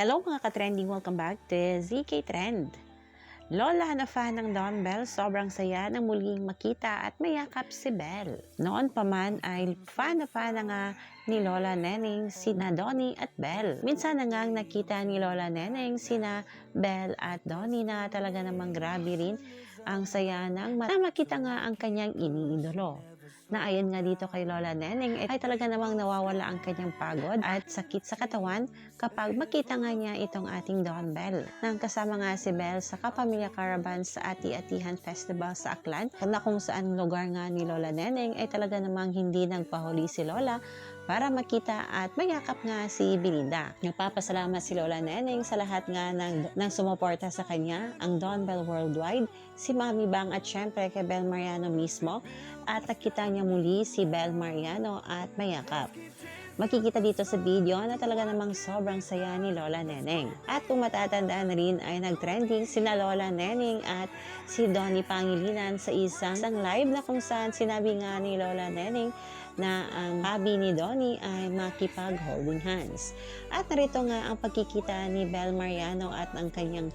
Hello mga ka-trending, welcome back to ZK Trend. Lola na fan ng Don Bell, sobrang saya nang muling makita at mayakap si Bell. Noon pa man ay fan na nga ni Lola Neneng sina Donnie at Bell. Minsan na ngang nakita ni Lola Neneng sina Bell at Donnie na talaga namang grabe rin ang saya nang makita nga ang kanyang iniidolo. Na ayon nga dito kay Lola Neneng ay talaga namang nawawala ang kanyang pagod at sakit sa katawan kapag makita nga niya itong ating Don Bell. Nang kasama nga si Bell sa Kapamilya Caravan sa Ati-Atihan Festival sa Aklan, na kung saan lugar nga ni Lola Neneng ay talaga namang hindi nagpahuli si Lola para makita at mayakap nga si Belinda. Nagpapasalamat si Lola Neneng sa lahat nga ng sumuporta sa kanya, ang Don Bell Worldwide, si Mami Bang at syempre kay Bel Mariano mismo, at nakita niya muli si Bel Mariano at mayakap. Makikita dito sa video na talaga namang sobrang saya ni Lola Neneng. At kung matatandaan na rin ay nag-trending sina Lola Neneng at si Donnie Pangilinan sa isang live na kung saan sinabi nga ni Lola Neneng na ang hobby ni Donnie ay makipag-holding hands. At narito nga ang pagkikita ni Bel Mariano at ang kanyang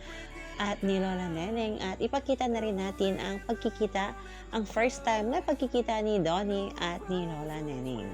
at ni Lola Neneng, at ipakita na rin natin ang pagkikita, ang first time na pagkikita ni Donnie at ni Lola Neneng.